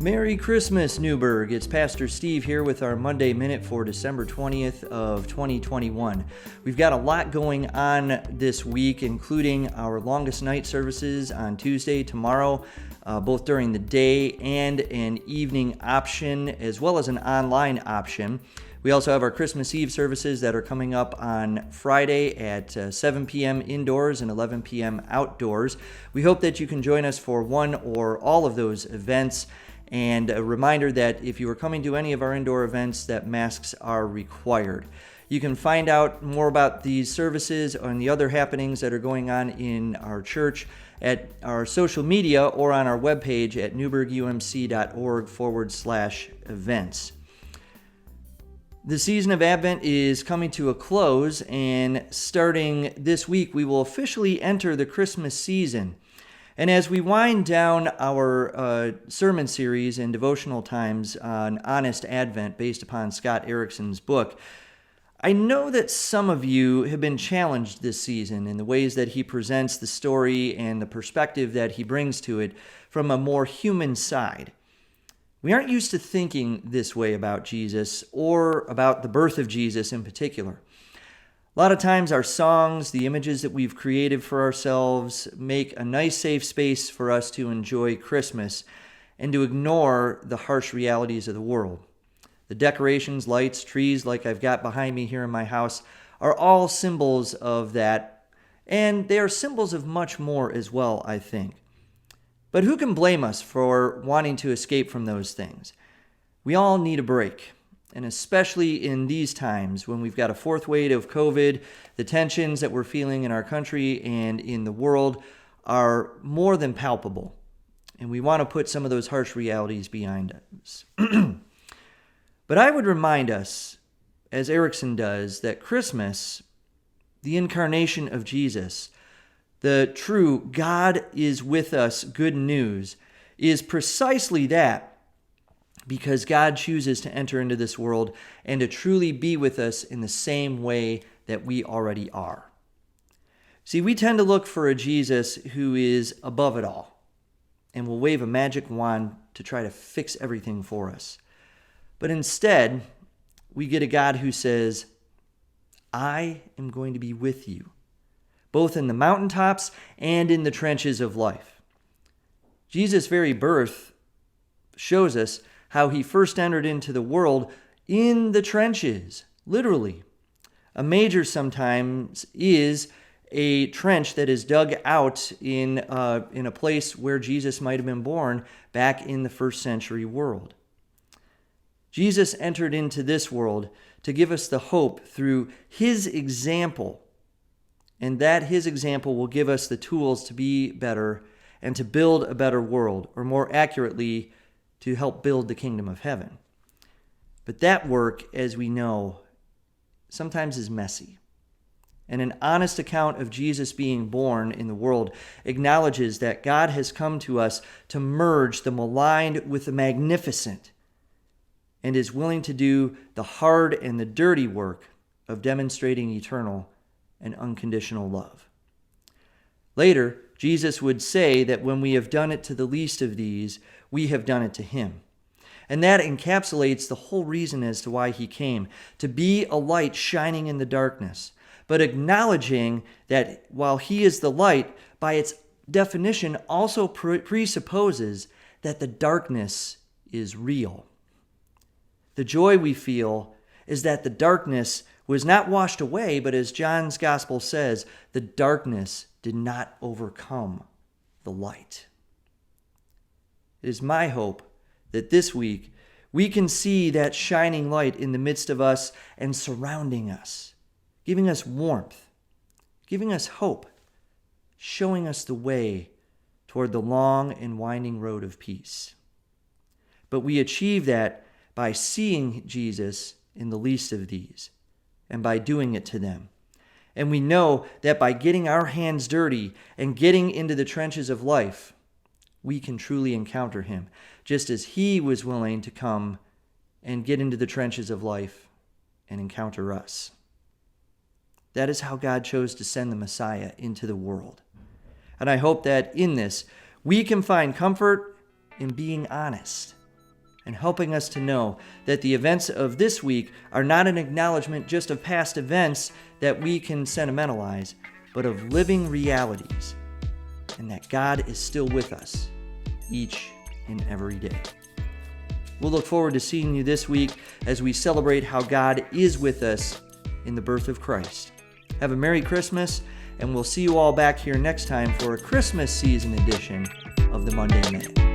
Merry Christmas, Newburg. It's Pastor Steve here with our Monday Minute for December 20th of 2021. We've got a lot going on this week, including our longest night services on Tuesday, tomorrow, both during the day and an evening option, as well as an online option. We also have our Christmas Eve services that are coming up on Friday at 7 p.m. indoors and 11 p.m. outdoors. We hope that you can join us for one or all of those events. And a reminder that if you are coming to any of our indoor events, that masks are required. You can find out more about these services and the other happenings that are going on in our church at our social media or on our webpage at newburgumc.org/events. The season of Advent is coming to a close, and starting this week, we will officially enter the Christmas season. And as we wind down our sermon series and devotional times on Honest Advent based upon Scott Erickson's book, I know that some of you have been challenged this season in the ways that he presents the story and the perspective that he brings to it from a more human side. We aren't used to thinking this way about Jesus or about the birth of Jesus in particular. A lot of times our songs, the images that we've created for ourselves, make a nice safe space for us to enjoy Christmas and to ignore the harsh realities of the world. The decorations, lights, trees like I've got behind me here in my house are all symbols of that, and they are symbols of much more as well, I think. But who can blame us for wanting to escape from those things? We all need a break. And especially in these times when we've got a fourth wave of COVID, the tensions that we're feeling in our country and in the world are more than palpable. And we want to put some of those harsh realities behind us. But I would remind us, as Erickson does, that Christmas, the incarnation of Jesus, the true God is with us good news, is precisely that. Because God chooses to enter into this world and to truly be with us in the same way that we already are. See, we tend to look for a Jesus who is above it all and will wave a magic wand to try to fix everything for us. But instead, we get a God who says, I am going to be with you, both in the mountaintops and in the trenches of life. Jesus' very birth shows us how he first entered into the world in the trenches, literally. A manger sometimes is a trench that is dug out in a place where Jesus might have been born back in the first century world. Jesus entered into this world to give us the hope through his example, and that his example will give us the tools to be better and to build a better world, or more accurately, to help build the kingdom of heaven. But that work, as we know, sometimes is messy. And an honest account of Jesus being born in the world acknowledges that God has come to us to merge the maligned with the magnificent, and is willing to do the hard and the dirty work of demonstrating eternal and unconditional love. Later, Jesus would say that when we have done it to the least of these, we have done it to him. And that encapsulates the whole reason as to why he came, to be a light shining in the darkness, but acknowledging that while he is the light, by its definition also presupposes that the darkness is real. The joy we feel is that the darkness was not washed away, but as John's gospel says, the darkness did not overcome the light. It is my hope that this week we can see that shining light in the midst of us and surrounding us, giving us warmth, giving us hope, showing us the way toward the long and winding road of peace. But we achieve that by seeing Jesus in the least of these and by doing it to them. And we know that by getting our hands dirty and getting into the trenches of life, we can truly encounter him, just as he was willing to come and get into the trenches of life and encounter us. That is how God chose to send the Messiah into the world. And I hope that in this, we can find comfort in being honest and helping us to know that the events of this week are not an acknowledgement just of past events that we can sentimentalize, but of living realities, and that God is still with us each and every day. We'll look forward to seeing you this week as we celebrate how God is with us in the birth of Christ. Have a Merry Christmas, and we'll see you all back here next time for a Christmas season edition of the Monday Minute.